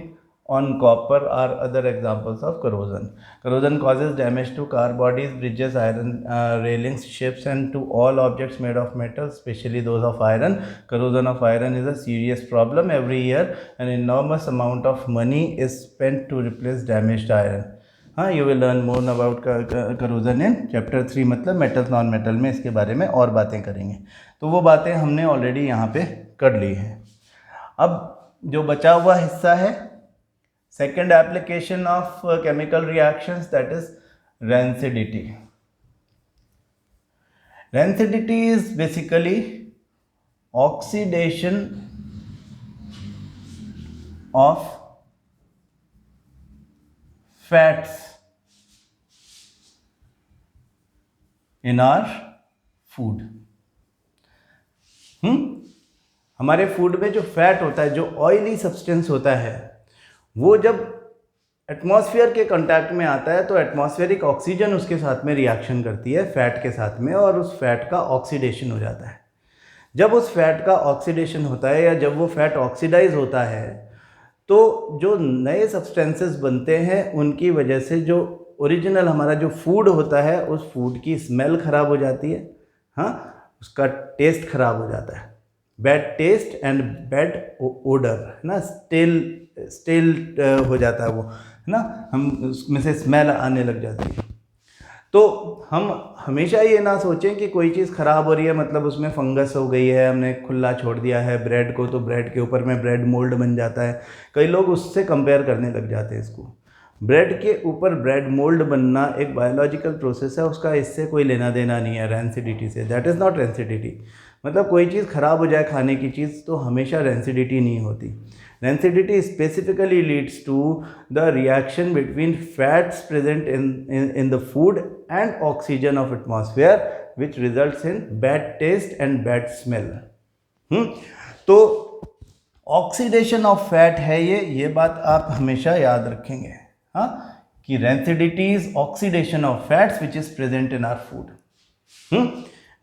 on copper are other examples of corrosion. Corrosion causes damage to car bodies, bridges, iron railings, ships, and to all objects made of metal, especially those of iron. Corrosion of iron is a serious problem. Every year an enormous amount of money is spent to replace damaged iron. हाँ, you will learn more about corrosion in chapter 3, मतलब metals non metal में इसके बारे में और बातें करेंगे। तो वो बातें हमने ऑलरेडी यहाँ पे कर ली हैं। अब जो बचा हुआ हिस्सा है second application of chemical reactions, that is rancidity. Rancidity is basically oxidation of fats in our food. हमारे फूड में जो फैट होता है, जो ऑयली सब्सटेंस होता है, वो जब एटमॉस्फेयर के कांटेक्ट में आता है तो एटमॉस्फेरिक ऑक्सीजन उसके साथ में रिएक्शन करती है फैट के साथ में, और उस फैट का ऑक्सीडेशन हो जाता है। जब उस फैट का ऑक्सीडेशन होता है या जब वो फैट ऑक्सीडाइज होता है तो जो नए सब्सटेंसेस बनते हैं उनकी वजह से जो ओरिजिनल हमारा जो फूड होता है उस फूड की स्मेल ख़राब हो जाती है। हाँ, उसका टेस्ट ख़राब हो जाता है, bad taste and bad odour, है ना, स्टेल हो जाता है वो, है ना, हम उसमें से स्मेल आने लग जाती है। तो हम हमेशा ये ना सोचें कि कोई चीज़ ख़राब हो रही है मतलब उसमें फंगस हो गई है, हमने खुला छोड़ दिया है ब्रेड को तो ब्रेड के ऊपर में ब्रेड मोल्ड बन जाता है। कई लोग उससे कंपेयर करने लग जाते हैं इसको। ब्रेड के ऊपर ब्रेड मोल्ड बनना एक बायोलॉजिकल प्रोसेस है, उसका इससे कोई लेना देना नहीं है रेंसिडिटी से। That is not rancidity. मतलब कोई चीज़ ख़राब हो जाए खाने की चीज़ तो हमेशा रेंसिडिटी नहीं होती। Rancidity specifically leads to the reaction between fats present in the food and oxygen of atmosphere, which results in bad taste and bad smell. तो ऑक्सीडेशन ऑफ फैट है ये बात आप हमेशा याद रखेंगे, हाँ, कि rancidity is oxidation of fats which is present in our food.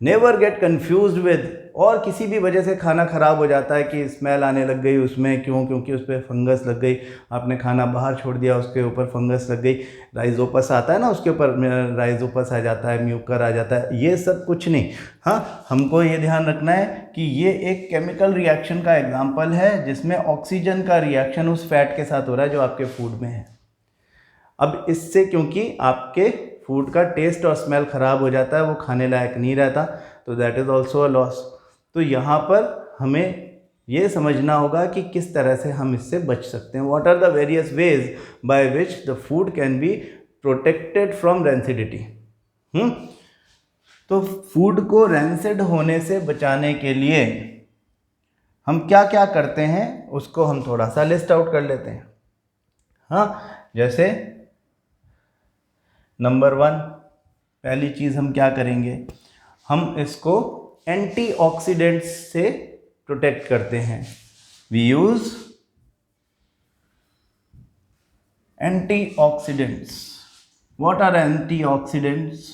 Never get confused with, और किसी भी वजह से खाना ख़राब हो जाता है कि स्मेल आने लग गई उसमें, क्योंकि उस पर फंगस लग गई, आपने खाना बाहर छोड़ दिया उसके ऊपर फंगस लग गई, राइजोपस आता है ना, उसके ऊपर राइजोपस आ जाता है, म्यूकर आ जाता है, ये सब कुछ नहीं। हाँ, हमको ये ध्यान रखना है कि ये एक केमिकल रिएक्शन का एग्जाम्पल है जिसमें ऑक्सीजन का रिएक्शन उस फैट के साथ हो रहा है जो आपके फूड में है। अब इससे क्योंकि आपके फूड का टेस्ट और स्मेल ख़राब हो जाता है, वो खाने लायक नहीं रहता, तो that is also a loss. तो यहाँ पर हमें ये समझना होगा कि किस तरह से हम इससे बच सकते हैं। What are the various ways by which the food can be protected from rancidity. तो फूड को रेंसिड होने से बचाने के लिए हम क्या क्या करते हैं उसको हम थोड़ा सा लिस्ट आउट कर लेते हैं। हाँ, जैसे नंबर 1, पहली चीज़ हम क्या करेंगे, हम इसको एंटीऑक्सीडेंट्स से प्रोटेक्ट करते हैं। We use antioxidants. What are antioxidants?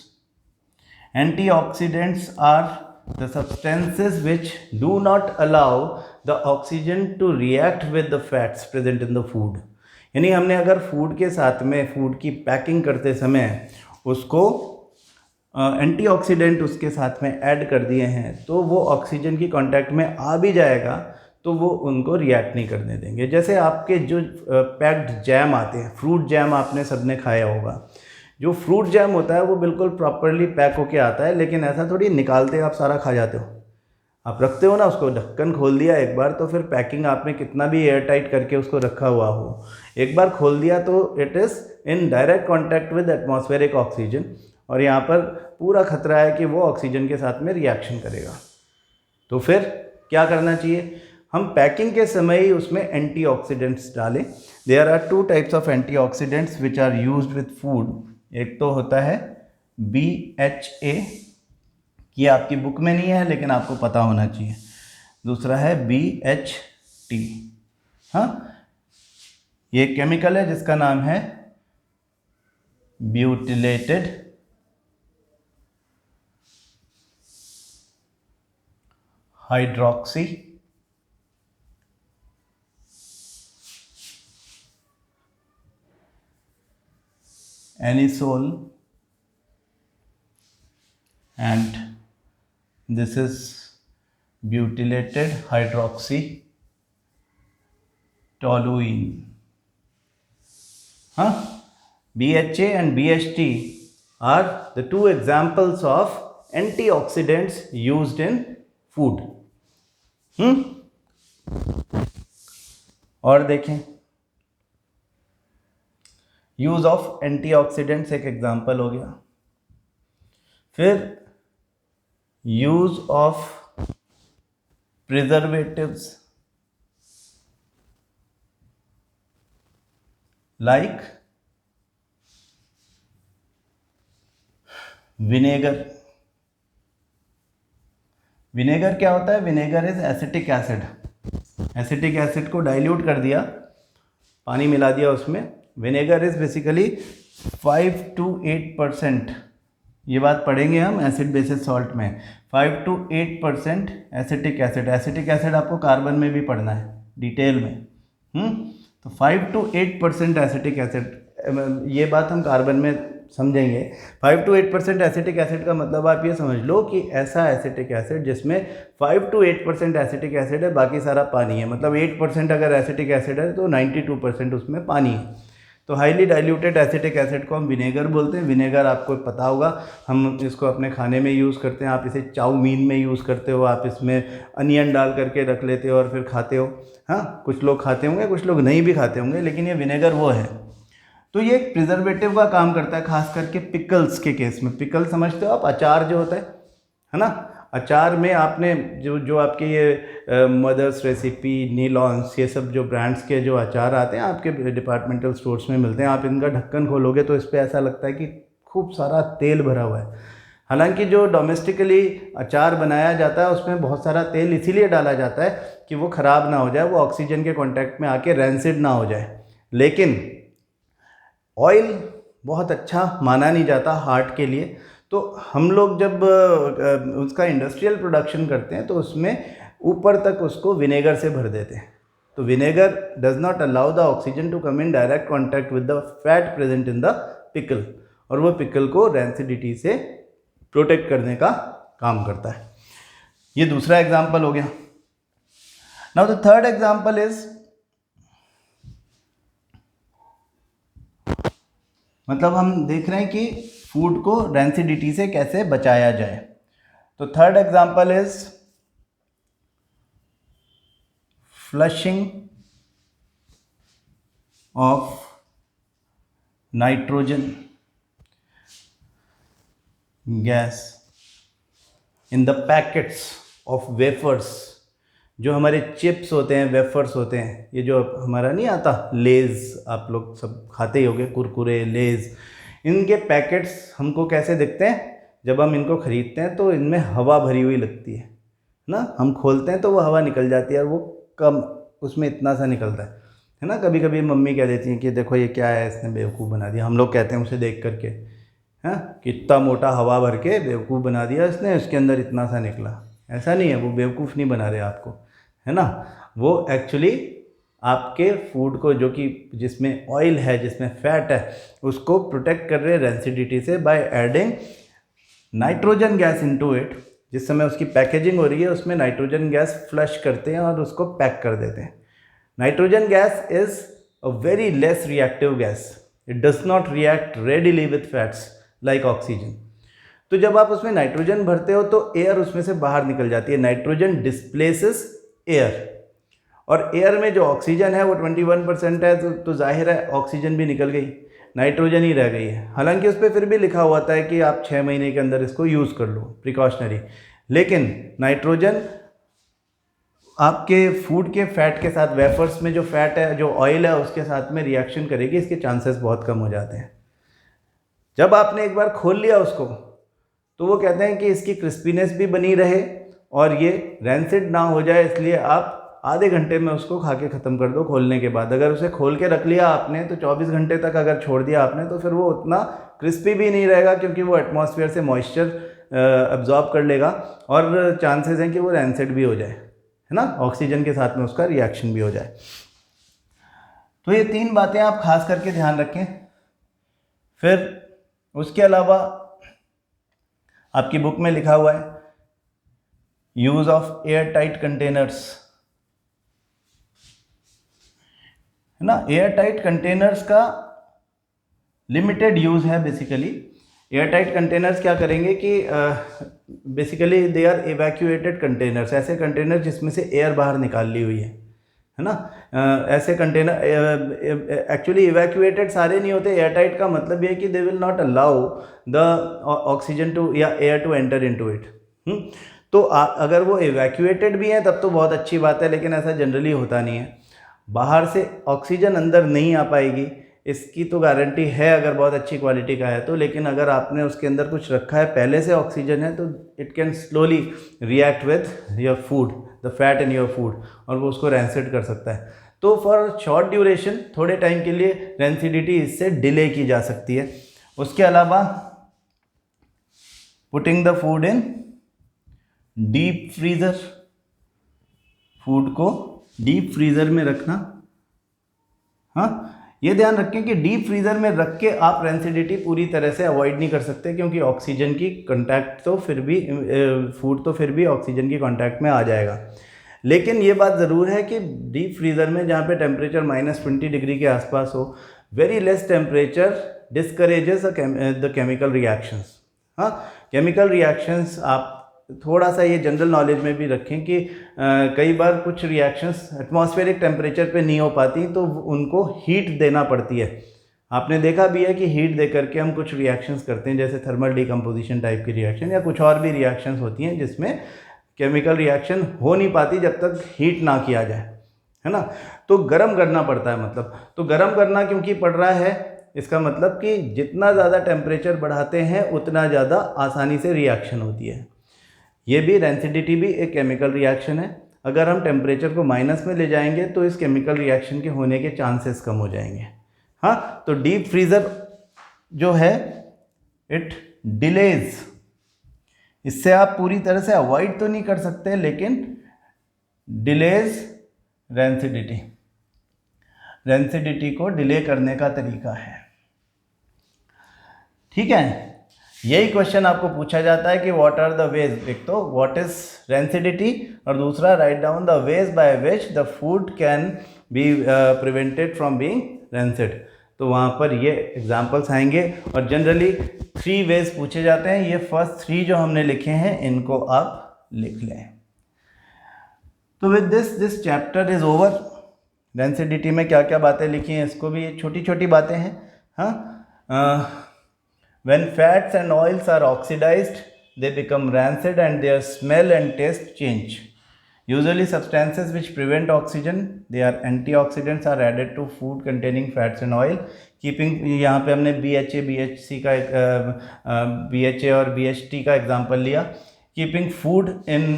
Antioxidants are the substances which do not allow the oxygen to react with the fats present in the food। यानी हमने अगर फूड के साथ में फूड की पैकिंग करते समय उसको एंटीऑक्सीडेंट उसके साथ में ऐड कर दिए हैं तो वो ऑक्सीजन की कांटेक्ट में आ भी जाएगा तो वो उनको रिएक्ट नहीं करने देंगे। जैसे आपके जो पैक्ड जैम आते हैं, फ्रूट जैम आपने सबने खाया होगा, जो फ्रूट जैम होता है वो बिल्कुल प्रॉपरली पैक होके आता है, लेकिन ऐसा थोड़ी निकालते आप सारा खा जाते हो। आप रखते हो ना, उसको ढक्कन खोल दिया एक बार तो फिर पैकिंग आपने कितना भी एयर टाइट करके उसको रखा हुआ हो, एक बार खोल दिया तो it is in direct contact with atmospheric oxygen, और यहाँ पर पूरा खतरा है कि वो ऑक्सीजन के साथ में रिएक्शन करेगा। तो फिर क्या करना चाहिए, हम पैकिंग के समय ही उसमें एंटीऑक्सीडेंट्स डालें। There are 2 types of antioxidants which are used with food. एक तो होता है BHA, ये आपकी बुक में नहीं है लेकिन आपको पता होना चाहिए। दूसरा है BHT। हाँ, ये केमिकल है जिसका नाम है butylated hydroxy anisole, and this is butylated hydroxytoluene. BHA and BHT are the two examples of antioxidants used in food. और देखें, यूज ऑफ एंटीऑक्सीडेंट्स एक एग्जाम्पल हो गया, फिर use of preservatives like vinegar. Vinegar क्या होता है? Vinegar is acetic acid. Acetic acid को डाइल्यूट कर दिया, पानी मिला दिया उसमें. विनेगर इज बेसिकली 5 to 8%, ये बात पढ़ेंगे हम एसिड बेसिस सॉल्ट में, 5 to 8% acetic acid. Acetic acid आपको कार्बन में भी पढ़ना है डिटेल में. तो 5 to 8% एसिटिक एसिड, ये बात हम कार्बन में समझेंगे. 5 to 8% एसिटिक एसिड का मतलब आप ये समझ लो कि ऐसा एसिटिक एसिड जिसमें 5 to 8% एसिटिक एसिड है, बाकी सारा पानी है. मतलब 8% अगर एसिटिक एसिड है तो 92% उसमें पानी है. तो हाईली डाइल्यूटेड एसिटिक एसिड को हम विनेगर बोलते हैं. विनेगर आपको पता होगा, हम इसको अपने खाने में यूज़ करते हैं. आप इसे चाउमीन में यूज़ करते हो, आप इसमें अनियन डाल करके रख लेते हो और फिर खाते हो. हाँ, कुछ लोग खाते होंगे, कुछ लोग नहीं भी खाते होंगे, लेकिन ये विनेगर वो है. तो ये एक प्रिजर्वेटिव का काम करता है, खास करके पिकल्स के केस में. पिकल समझते हो आप? अचार जो होता है ना. अचार में आपने जो आपके ये मदर्स रेसिपी, नीलॉन्स, ये सब जो ब्रांड्स के जो अचार आते हैं आपके डिपार्टमेंटल स्टोर्स में मिलते हैं, आप इनका ढक्कन खोलोगे तो इस पर ऐसा लगता है कि खूब सारा तेल भरा हुआ है. हालांकि जो डोमेस्टिकली अचार बनाया जाता है उसमें बहुत सारा तेल इसीलिए डाला जाता है कि वो ख़राब ना हो जाए, वो ऑक्सीजन के कॉन्टैक्ट में आके रैंसिड ना हो जाए. लेकिन ऑयल बहुत अच्छा माना नहीं जाता हार्ट के लिए. तो हम लोग जब उसका इंडस्ट्रियल प्रोडक्शन करते हैं तो उसमें ऊपर तक उसको विनेगर से भर देते हैं. तो vinegar does not allow the oxygen to come in direct contact with the fat present in the pickle, और वो पिकल को रैंसिडिटी से प्रोटेक्ट करने का काम करता है. ये दूसरा एग्जाम्पल हो गया. Now the third example is, मतलब हम देख रहे हैं कि फूड को रैंसिडिटी से कैसे बचाया जाए. तो third example is flushing of nitrogen gas in the packets of wafers. जो हमारे चिप्स होते हैं, वेफर्स होते हैं, ये जो हमारा नहीं आता लेज़, आप लोग सब खाते ही होंगे, कुरकुरे, लेज़, इनके पैकेट्स हमको कैसे दिखते हैं? जब हम इनको ख़रीदते हैं तो इनमें हवा भरी हुई लगती है ना. हम खोलते हैं तो वो हवा निकल जाती है और वो कम, उसमें इतना सा निकलता है ना. कभी कभी मम्मी कह देती हैं कि देखो ये क्या है, इसने बेवकूफ़ बना दिया. हम लोग कहते हैं उसे देख करके, हाँ, कितना मोटा हवा भर के बेवकूफ़ बना दिया इसने, इसके अंदर इतना सा निकला. ऐसा नहीं है, वो बेवकूफ़ नहीं बना रहे आपको, है ना. वो एक्चुअली आपके फूड को, जो कि जिसमें ऑयल है, जिसमें फैट है, उसको प्रोटेक्ट कर रहे हैं रैंसिडिटी से by adding nitrogen gas into it. जिस समय उसकी पैकेजिंग हो रही है उसमें नाइट्रोजन गैस फ्लश करते हैं और उसको पैक कर देते हैं. Nitrogen gas is a very less reactive gas. It does not react readily with fats like oxygen. तो जब आप उसमें नाइट्रोजन भरते हो तो एयर उसमें से बाहर निकल जाती है. नाइट्रोजन डिस्प्लेसेस एयर, और एयर में जो ऑक्सीजन है वो 21% है, तो जाहिर है ऑक्सीजन भी निकल गई, नाइट्रोजन ही रह गई है. हालांकि उस पर फिर भी लिखा हुआ है कि आप 6 महीने के अंदर इसको यूज़ कर लो, प्रिकॉशनरी. लेकिन नाइट्रोजन आपके फूड के फैट के साथ, वेफर्स में जो फैट है, जो ऑयल है, उसके साथ में रिएक्शन करेगी. इसके चांसेस बहुत कम हो जाते हैं. जब आपने एक बार खोल लिया उसको तो वो कहते हैं कि इसकी क्रिस्पीनेस भी बनी रहे और ये रैंसिड ना हो जाए, इसलिए आप आधे घंटे में उसको खा के ख़त्म कर दो खोलने के बाद. अगर उसे खोल के रख लिया आपने तो 24 घंटे तक अगर छोड़ दिया आपने तो फिर वो उतना क्रिस्पी भी नहीं रहेगा, क्योंकि वो एटमॉस्फेयर से मॉइस्चर अब्जॉर्ब कर लेगा और चांसेस हैं कि वो रैंसिड भी हो जाए, है ना, ऑक्सीजन के साथ में उसका रिएक्शन भी हो जाए. तो ये 3 बातें आप खास करके ध्यान रखें. फिर उसके अलावा आपकी बुक में लिखा हुआ है use of air tight containers, है ना। एयर टाइट कंटेनर्स का लिमिटेड यूज है बेसिकली। एयर टाइट कंटेनर्स क्या करेंगे कि basically they are evacuated containers, ऐसे कंटेनर जिसमें से एयर बाहर निकाल ली हुई है ना। ऐसे कंटेनर एक्चुअली इवैक्यूएटेड सारे नहीं होते। एयर टाइट का मतलब ये है कि they will not allow the oxygen to या air to enter into it. तो अगर वो इवैक्यूएटेड भी हैं तब तो बहुत अच्छी बात है, लेकिन ऐसा जनरली होता नहीं है। बाहर से ऑक्सीजन अंदर नहीं आ पाएगी इसकी तो गारंटी है अगर बहुत अच्छी क्वालिटी का है तो, लेकिन अगर आपने उसके अंदर कुछ रखा है पहले से ऑक्सीजन है तो it can slowly react with your food, the fat in your food, और वो उसको रैंसिड कर सकता है। तो फॉर शॉर्ट ड्यूरेशन, थोड़े टाइम के लिए रैंसिडिटी इससे डिले की जा सकती है। उसके अलावा putting the food in deep freezer, food को डीप फ्रीज़र में रखना। हाँ, ये ध्यान रखें कि डीप फ्रीज़र में रख के आप रैंसिडिटी पूरी तरह से अवॉइड नहीं कर सकते, क्योंकि ऑक्सीजन की कांटेक्ट तो फिर भी फूड तो फिर भी ऑक्सीजन की कांटेक्ट में आ जाएगा। लेकिन ये बात ज़रूर है कि डीप फ्रीज़र में जहाँ पे टेम्परेचर -20 डिग्री के आसपास हो, very less temperature discourages the chemical reactions. हाँ, केमिकल रिएक्शंस आप थोड़ा सा ये जनरल नॉलेज में भी रखें कि कई बार कुछ रिएक्शंस एटमॉस्फेरिक टेम्परेचर पे नहीं हो पाती तो उनको हीट देना पड़ती है। आपने देखा भी है कि हीट दे करके हम कुछ रिएक्शंस करते हैं, जैसे थर्मल डिकम्पोजिशन टाइप की रिएक्शन या कुछ और भी रिएक्शंस होती हैं जिसमें केमिकल रिएक्शन हो नहीं पाती जब तक हीट ना किया जाए, है ना। तो गर्म करना पड़ता है, मतलब तो गर्म करना क्योंकि पड़ रहा है, इसका मतलब कि जितना ज़्यादा टेम्परेचर बढ़ाते हैं उतना ज़्यादा आसानी से रिएक्शन होती है। ये भी रैंसिडिटी भी एक केमिकल रिएक्शन है। अगर हम टेम्परेचर को माइनस में ले जाएंगे तो इस केमिकल रिएक्शन के होने के चांसेस कम हो जाएंगे। हाँ, तो डीप फ्रीज़र जो है इट डिलेज, इससे आप पूरी तरह से अवॉइड तो नहीं कर सकते लेकिन डिलेज रैंसिडिटी, रैंसिडिटी को डिले करने का तरीका है। ठीक है, यही क्वेश्चन आपको पूछा जाता है कि व्हाट आर द वेज, एक तो व्हाट इज रैंसिडिटी और दूसरा write down the ways by which the food can be prevented from being rancid. तो वहाँ पर ये एग्जांपल्स आएंगे और जनरली 3 वेज पूछे जाते हैं। ये फर्स्ट 3 जो हमने लिखे हैं इनको आप लिख लें। तो with this chapter is over. Rancidity में क्या क्या बातें लिखी हैं इसको भी, छोटी छोटी बातें हैं। हाँ, when fats and oils are oxidized, they become rancid and their smell and taste change. Usually substances which prevent oxygen, they are antioxidants, are added to food containing fats and oil. Keeping, यहाँ पे हमने BHA, BHC का BHA और BHT का example लिया। Keeping food in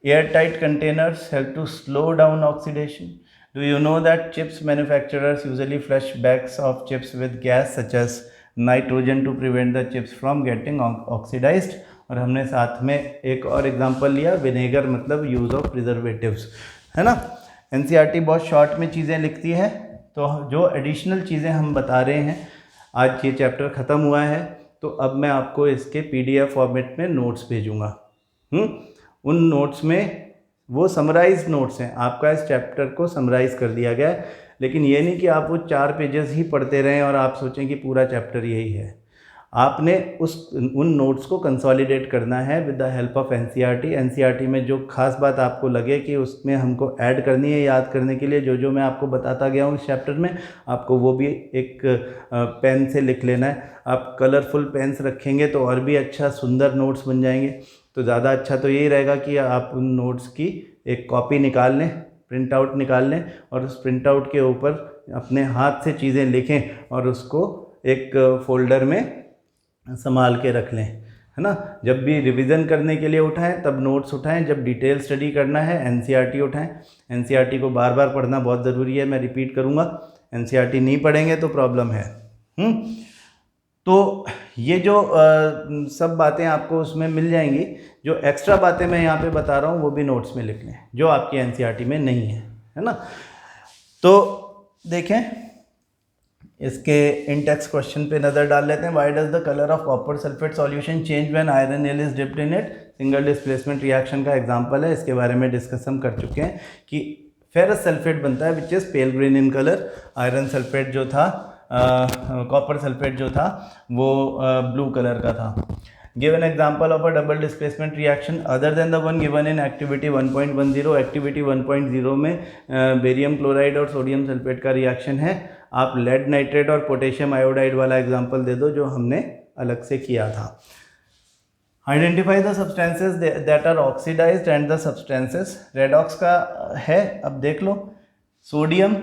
airtight containers help to slow down oxidation. Do you know that chips manufacturers usually flush bags of chips with gas such as nitrogen to prevent the chips from getting oxidised. और हमने साथ में एक और example लिया, vinegar मतलब use of preservatives, है ना। एनसीईआरटी बहुत शॉर्ट में चीज़ें लिखती है, तो जो एडिशनल चीज़ें हम बता रहे हैं, आज ये चैप्टर ख़त्म हुआ है तो अब मैं आपको इसके PDF फॉर्मेट में नोट्स भेजूँगा। उन नोट्स में वो समराइज नोट्स हैं, आपका इस चैप्टर को समराइज़ कर दिया गया है, लेकिन ये नहीं कि आप वो 4 पेजेस ही पढ़ते रहें और आप सोचें कि पूरा चैप्टर यही है। आपने उन नोट्स को कंसोलिडेट करना है with the help of NCERT. NCERT में जो खास बात आपको लगे कि उसमें हमको ऐड करनी है याद करने के लिए, जो मैं आपको बताता गया हूँ इस चैप्टर में, आपको वो भी एक पेन से लिख लेना है। आप कलरफुल पेन्स रखेंगे तो और भी अच्छा सुंदर नोट्स बन जाएंगे। तो ज़्यादा अच्छा तो यही रहेगा कि आप उन नोट्स की एक कॉपी निकाल लें, प्रिंट आउट निकाल लें और उस प्रिंट आउट के ऊपर अपने हाथ से चीज़ें लिखें और उसको एक फ़ोल्डर में संभाल के रख लें, है ना। जब भी रिवीजन करने के लिए उठाएं तब नोट्स उठाएं, जब डिटेल स्टडी करना है एनसीईआरटी उठाएं। एनसीईआरटी को बार बार पढ़ना बहुत ज़रूरी है, मैं रिपीट करूँगा। एनसीईआरटी नहीं पढ़ेंगे तो प्रॉब्लम है। तो ये जो सब बातें आपको उसमें मिल जाएंगी। जो एक्स्ट्रा बातें मैं यहाँ पे बता रहा हूँ वो भी नोट्स में लिख लें, जो आपकी एनसीईआरटी में नहीं है, है ना। तो देखें, इसके इंटेक्स क्वेश्चन पे नज़र डाल लेते हैं। Why does the colour of copper sulphate solution change when iron nail is dipped in it? Single displacement reaction का एग्जांपल है, इसके बारे में डिस्कस हम कर चुके हैं कि फेरस सल्फेट बनता है which is pale green in colour, iron sulphate जो था कॉपर सल्फेट जो था वो ब्लू कलर का था। Give an example of a double displacement reaction other than the one given in activity 1.10। Activity 1.0 में बेरियम क्लोराइड और सोडियम सल्फेट का रिएक्शन है। आप लेड नाइट्रेट और पोटेशियम आयोडाइड वाला एग्जांपल दे दो जो हमने अलग से किया था। Identify the substances that are oxidised and the substances, redox का है, अब देख लो। सोडियम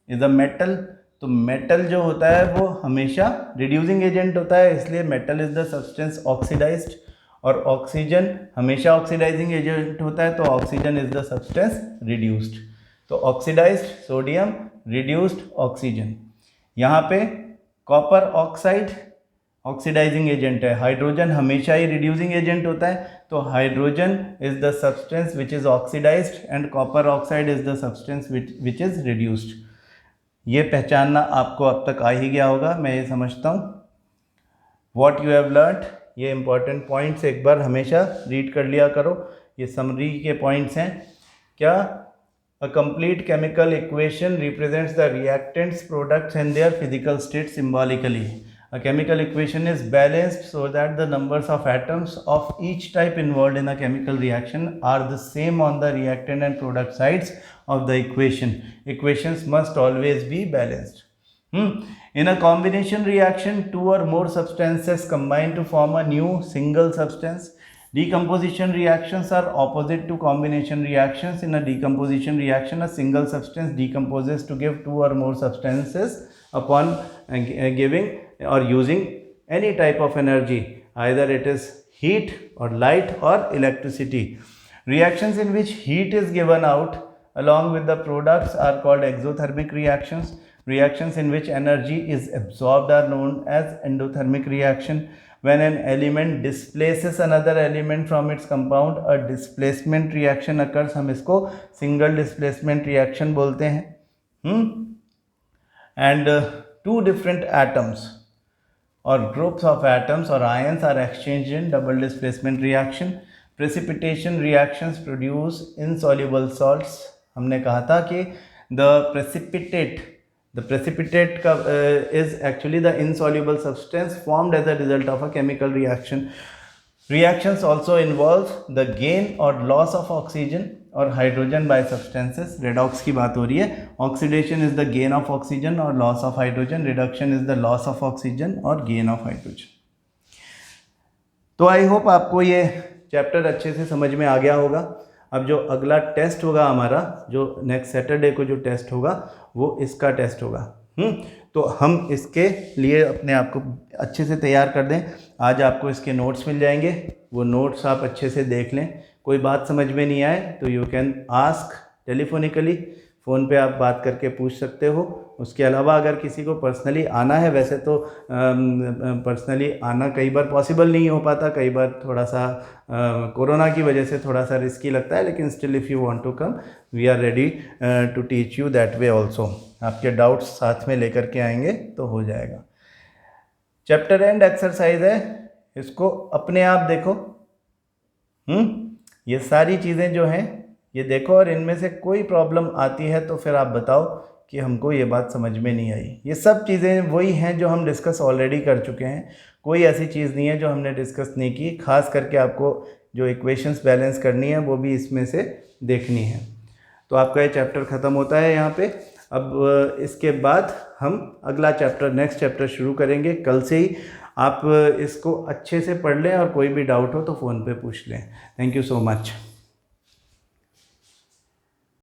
इज अ मेटल, तो मेटल जो होता है वो हमेशा रिड्यूसिंग एजेंट होता है, इसलिए metal is the substance oxidised, और ऑक्सीजन हमेशा ऑक्सीडाइजिंग एजेंट होता है, तो oxygen is the substance reduced. तो ऑक्सीडाइज्ड सोडियम, रिड्यूस्ड ऑक्सीजन। यहाँ पे कॉपर ऑक्साइड ऑक्सीडाइजिंग एजेंट है, हाइड्रोजन हमेशा ही रिड्यूसिंग एजेंट होता है, तो hydrogen is the substance which is oxidised and copper oxide is the substance which is reduced. ये पहचानना आपको अब तक आ ही गया होगा, मैं ये समझता हूँ। वॉट यू हैव लर्नड, ये इंपॉर्टेंट पॉइंट्स एक बार हमेशा रीड कर लिया करो, ये समरी के पॉइंट्स हैं। क्या? A complete chemical equation represents the reactants products and their physical state symbolically. A chemical equation is balanced so that the numbers of atoms of each type involved in a chemical reaction are the same on the reactant and product sides of the equation. Equations must always be balanced. In a combination reaction, two or more substances combine to form a new single substance. Decomposition reactions are opposite to combination reactions. In a decomposition reaction, a single substance decomposes to give two or more substances upon giving or using any type of energy, either it is heat or light or electricity. Reactions in which heat is given out along with the products are called exothermic reactions. Reactions in which energy is absorbed are known as endothermic reaction. When an element displaces another element from its compound, a displacement reaction occurs. हम इसको single displacement reaction बोलते हैं। And two different atoms or groups of atoms or ions are exchanged in double displacement reaction. Precipitation reactions produce insoluble salts. हमने कहा था कि the precipitate is actually the insoluble substance formed as a result of a chemical reaction. Reactions also involve the gain or loss of oxygen और hydrogen by substances. Redox की बात हो रही है। Oxidation is the gain of oxygen और loss of hydrogen, reduction is the loss of oxygen और gain of hydrogen. तो I hope आपको ये चैप्टर अच्छे से समझ में आ गया होगा। अब जो अगला टेस्ट होगा हमारा, जो नेक्स्ट सैटरडे को जो टेस्ट होगा वो इसका टेस्ट होगा। तो हम इसके लिए अपने आप को अच्छे से तैयार कर दें। आज आपको इसके नोट्स मिल जाएंगे, वो नोट्स आप अच्छे से देख लें। कोई बात समझ में नहीं आए तो you can ask telephonically, phone पे आप बात करके पूछ सकते हो। उसके अलावा अगर किसी को पर्सनली आना है, वैसे तो पर्सनली आना कई बार पॉसिबल नहीं हो पाता, कई बार थोड़ा सा कोरोना की वजह से थोड़ा सा रिस्की लगता है, लेकिन still if you want to come we are ready to teach you that way also. आपके डाउट्स साथ में लेकर के आएंगे तो हो जाएगा। चैप्टर एंड एक्सरसाइज है, इसको अपने आप देखो। ये सारी चीज़ें जो हैं ये देखो, और इनमें से कोई प्रॉब्लम आती है तो फिर आप बताओ कि हमको ये बात समझ में नहीं आई। ये सब चीज़ें वही हैं जो हम डिस्कस ऑलरेडी कर चुके हैं, कोई ऐसी चीज़ नहीं है जो हमने डिस्कस नहीं की। खास करके आपको जो इक्वेशंस बैलेंस करनी है वो भी इसमें से देखनी है। तो आपका ये चैप्टर ख़त्म होता है यहाँ पे। अब इसके बाद हम अगला चैप्टर, नेक्स्ट चैप्टर शुरू करेंगे कल से ही। आप इसको अच्छे से पढ़ लें और कोई भी डाउट हो तो फ़ोन पे पूछ लें। Thank you so much.